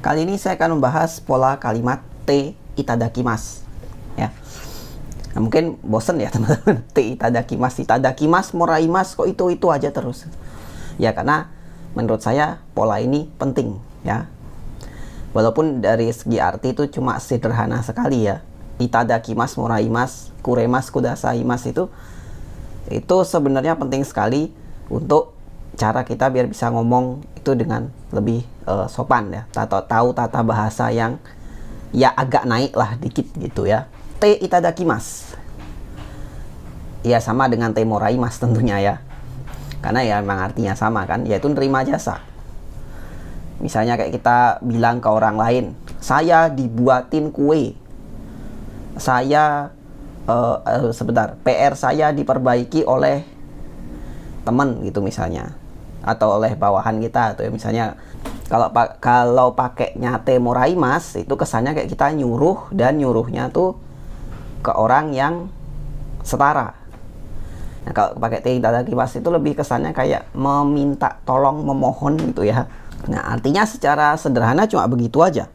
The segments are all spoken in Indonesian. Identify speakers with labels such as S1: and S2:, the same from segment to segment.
S1: Kali ini saya akan membahas pola kalimat te itadakimasu. Ya. Nah, mungkin bosen ya teman-teman. Te itadakimasu moraimasu, kok itu aja terus. Ya, karena menurut saya pola ini penting ya. Walaupun dari segi arti itu cuma sederhana sekali ya. Itadakimasu moraimasu, kuremasu kudasaimasu itu sebenarnya penting sekali untuk cara kita biar bisa ngomong itu dengan lebih sopan ya, tahu tata bahasa yang ya agak naik lah dikit gitu ya. Te itadakimasu ya sama dengan te moraimasu tentunya ya, karena ya memang artinya sama kan, yaitu nerima jasa. Misalnya kayak kita bilang ke orang lain, saya dibuatin kue, saya PR saya diperbaiki oleh teman gitu misalnya, atau oleh bawahan kita, atau ya misalnya kalau pakainya te moraimasu itu kesannya kayak kita nyuruh, dan nyuruhnya tuh ke orang yang setara. Nah, kalau pakai te itadakimasu itu lebih kesannya kayak meminta tolong, memohon gitu ya. Nah, artinya secara sederhana cuma begitu aja.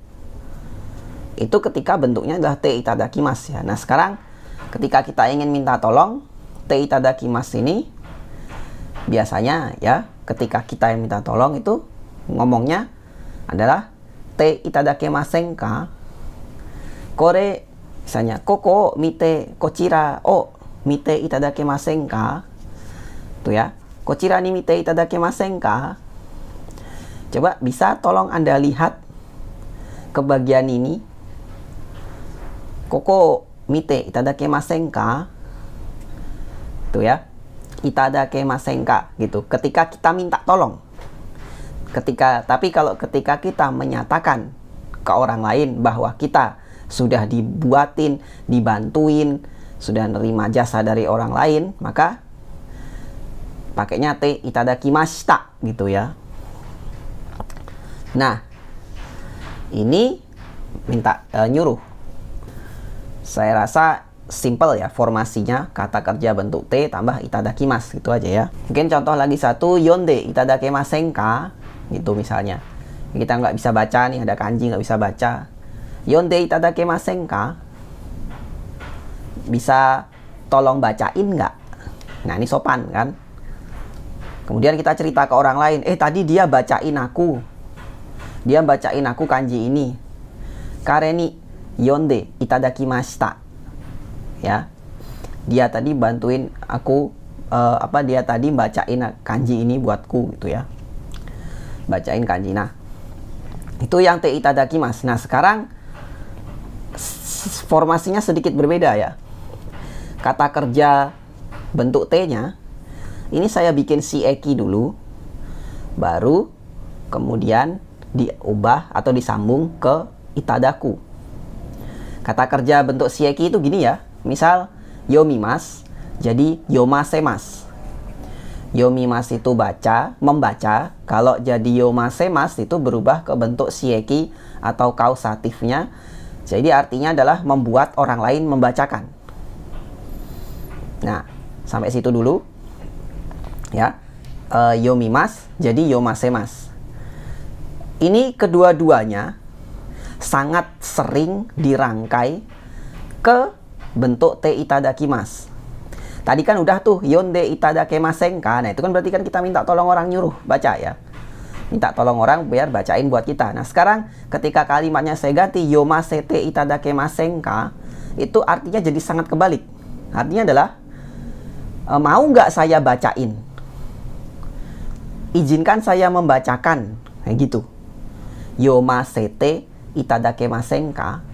S1: Itu ketika bentuknya adalah te itadakimasu ya. Nah, sekarang ketika kita ingin minta tolong, te itadakimasu ini biasanya ya, ketika kita yang minta tolong itu ngomongnya adalah te itadakemasen ka? Kore, misalnya koko mite kochira o mite itadakemasen ka? Tuh ya, kochira ni mite itadakemasen ka? Coba bisa tolong Anda lihat ke bagian ini. Koko mite itadakemasen ka? Tuh ya, itadakemasen ka gitu. Ketika kita minta tolong. Tapi kalau ketika kita menyatakan ke orang lain bahwa kita sudah dibuatin, dibantuin, sudah nerima jasa dari orang lain, maka pakainya te itadakimashita gitu ya. Nah, ini minta nyuruh. Saya rasa simple ya formasinya, kata kerja bentuk te tambah itadakimasu gitu aja ya. Mungkin contoh lagi satu, yonde itadakemasen ka gitu misalnya. Kita nggak bisa baca nih, ada kanji nggak bisa baca. Yonde itadakemasen ka? Bisa tolong bacain nggak? Nah, ini sopan kan. Kemudian kita cerita ke orang lain, tadi dia bacain aku kanji ini. Kare ni yonde itadakimashita. Ya, dia tadi bantuin aku, dia tadi bacain kanji ini buatku gitu ya, bacain kanji. Nah, itu yang te itadakimasu. Nah, sekarang formasinya sedikit berbeda ya. Kata kerja bentuk T nya ini saya bikin shieki dulu, baru kemudian diubah atau disambung ke itadaku. Kata kerja bentuk shieki itu gini ya. Misal yomimasu jadi yomasemasu. Yomimasu itu baca, membaca. Kalau jadi yomasemasu itu berubah ke bentuk shieki atau kausatifnya. Jadi artinya adalah membuat orang lain membacakan. Nah, sampai situ dulu ya. Yomimasu jadi yomasemasu. Ini kedua-duanya sangat sering dirangkai ke bentuk te itadakimasu. Tadi kan udah tuh yonde itadakemasen ka. Nah, itu kan berarti kan kita minta tolong orang nyuruh baca ya. Minta tolong orang biar bacain buat kita. Nah, sekarang ketika kalimatnya saya ganti yomase te itadakemasen ka, itu artinya jadi sangat kebalik. Artinya adalah mau nggak saya bacain? Izinkan saya membacakan. Kayak gitu. Yomase te itadakemasen ka.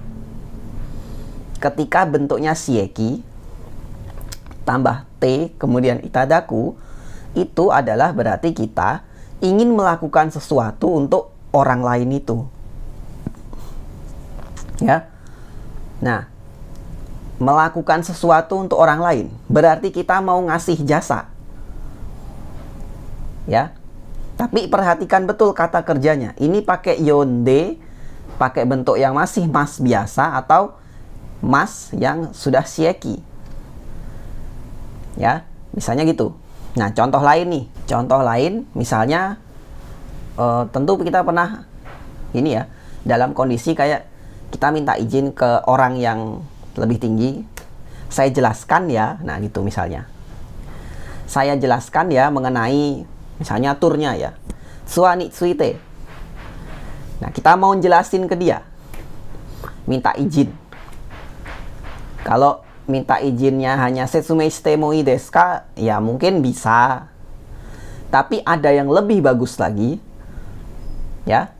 S1: Ketika bentuknya shieki tambah te kemudian itadaku, itu adalah berarti kita ingin melakukan sesuatu untuk orang lain itu ya. Nah, melakukan sesuatu untuk orang lain berarti kita mau ngasih jasa ya. Tapi perhatikan betul kata kerjanya. Ini pakai yonde, pakai bentuk yang masih mas biasa atau mas yang sudah shieki ya, misalnya gitu. Nah, contoh lain nih, contoh lain misalnya tentu kita pernah ini ya, dalam kondisi kayak kita minta izin ke orang yang lebih tinggi, saya jelaskan ya, nah gitu misalnya. Saya jelaskan ya mengenai misalnya turnya ya. Suani tsuite. Nah, kita mau jelasin ke dia. Minta izin. Kalau minta izinnya hanya setsumei shite mo ii desu ka? Ya mungkin bisa. Tapi ada yang lebih bagus lagi. Ya.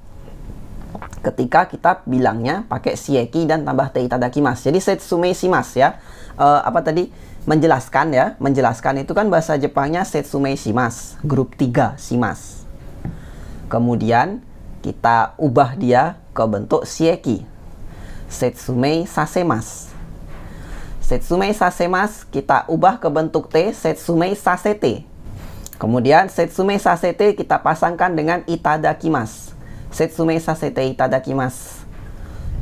S1: Ketika kita bilangnya pakai shieki dan tambah te itadakimasu. Jadi setsumei shimasu ya. Apa tadi? Menjelaskan ya. Menjelaskan itu kan bahasa Jepangnya setsumei shimasu. Grup 3 shimasu. Kemudian kita ubah dia ke bentuk shieki. Setsumei sasemasu. Setsumei sasemasu kita ubah ke bentuk te, setsumei sasete. Kemudian setsumei sasete kita pasangkan dengan itadakimasu. Setsumei sasete itadakimasu.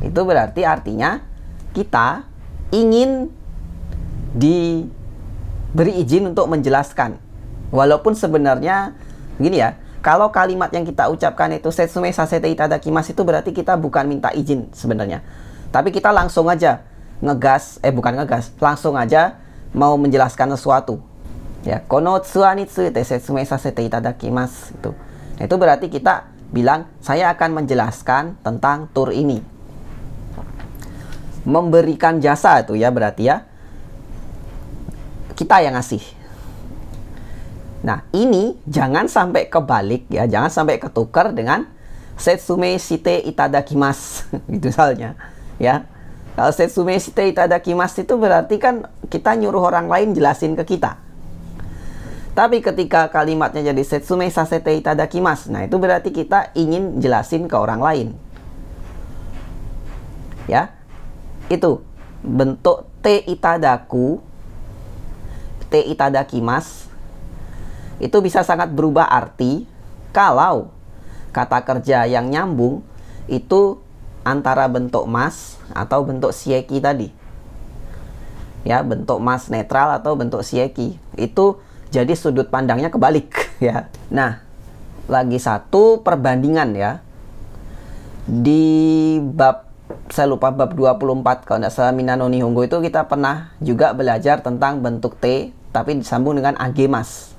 S1: Itu berarti artinya kita ingin diberi izin untuk menjelaskan. Walaupun sebenarnya gini ya, kalau kalimat yang kita ucapkan itu setsumei sasete itadakimasu itu berarti kita bukan minta izin sebenarnya. Tapi kita langsung aja langsung aja mau menjelaskan sesuatu. Ya, kono tsuwa ni tsuite setsumei sasete itadakimasu itu. Nah, itu berarti kita bilang saya akan menjelaskan tentang tur ini. Memberikan jasa itu ya berarti ya kita yang ngasih. Nah, ini jangan sampai kebalik ya, jangan sampai ketukar dengan setsumei shite itadakimasu gitu misalnya ya. Kalau setsumei shite itadakimasu itu berarti kan kita nyuruh orang lain jelasin ke kita. Tapi ketika kalimatnya jadi setsumei sasete itadakimasu, nah itu berarti kita ingin jelasin ke orang lain. Ya. Itu bentuk te itadaku, te itadakimasu itu bisa sangat berubah arti kalau kata kerja yang nyambung itu antara bentuk mas atau bentuk shieki tadi. Ya, bentuk mas netral atau bentuk shieki. Itu jadi sudut pandangnya kebalik ya. Nah, lagi satu perbandingan ya. Di bab, saya lupa bab 24 kalau tidak salah Minano Nihongo itu kita pernah juga belajar tentang bentuk T tapi disambung dengan agemas.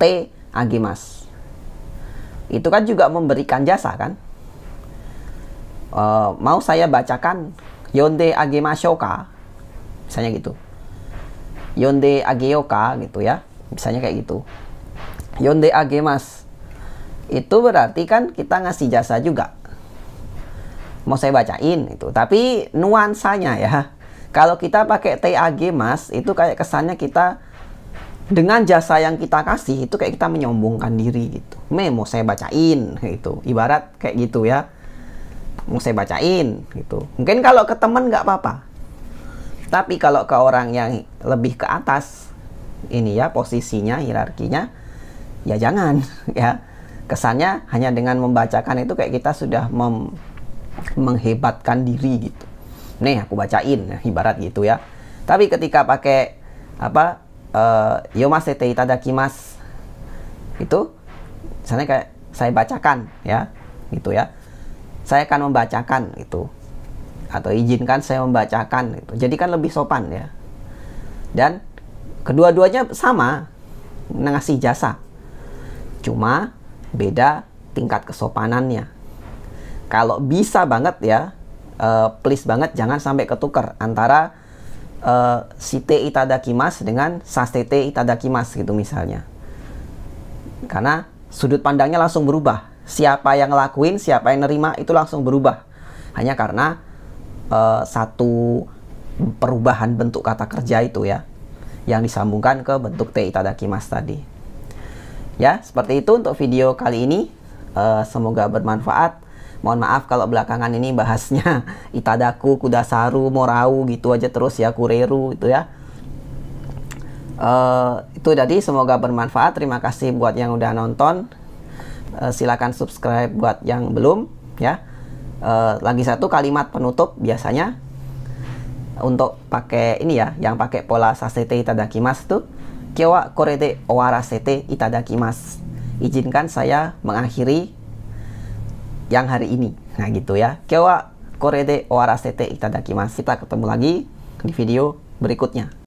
S1: T agemas. Itu kan juga memberikan jasa kan? Mau saya bacakan yonde agemashou ka? Misalnya gitu. Yonde ageyoka gitu ya. Misalnya kayak gitu. Yonde agemas. Itu berarti kan kita ngasih jasa juga. Mau saya bacain itu. Tapi nuansanya ya. Kalau kita pakai te agemas itu kayak kesannya kita dengan jasa yang kita kasih itu kayak kita menyombongkan diri gitu. Mau saya bacain gitu. Ibarat kayak gitu ya. Mau saya bacain gitu. Mungkin kalau ke teman nggak apa-apa. Tapi kalau ke orang yang lebih ke atas ini ya posisinya, hierarkinya, ya jangan ya. Kesannya hanya dengan membacakan itu kayak kita sudah menghebatkan diri gitu. Nih aku bacain ya, ibarat gitu ya. Tapi ketika pakai apa yomasete itadakimasu itu misalnya kayak saya bacakan ya gitu ya. Saya akan membacakan itu atau izinkan saya membacakan gitu. Jadi kan lebih sopan ya. Dan kedua-duanya sama ngasih jasa. Cuma beda tingkat kesopanannya. Kalau bisa banget ya, please banget jangan sampai ketukar antara shite itadakimasu dengan sasete itadakimasu gitu misalnya. Karena sudut pandangnya langsung berubah. Siapa yang ngelakuin, siapa yang nerima itu langsung berubah. Hanya karena satu perubahan bentuk kata kerja itu ya, yang disambungkan ke bentuk te itadakimasu tadi. Ya, seperti itu untuk video kali ini. Semoga bermanfaat. Mohon maaf kalau belakangan ini bahasnya itadaku, kudasaru, morau gitu aja terus ya, kureru itu ya. Itu tadi, semoga bermanfaat. Terima kasih buat yang udah nonton. Silakan subscribe buat yang belum ya. Lagi satu kalimat penutup biasanya untuk pakai ini ya, yang pakai pola sasete itadakimasu tuh, kyo wa kore de owarasete itadakimasu. Izinkan saya mengakhiri yang hari ini. Nah gitu ya. Kyo wa kore de owarasete itadakimasu. Kita ketemu lagi di video berikutnya.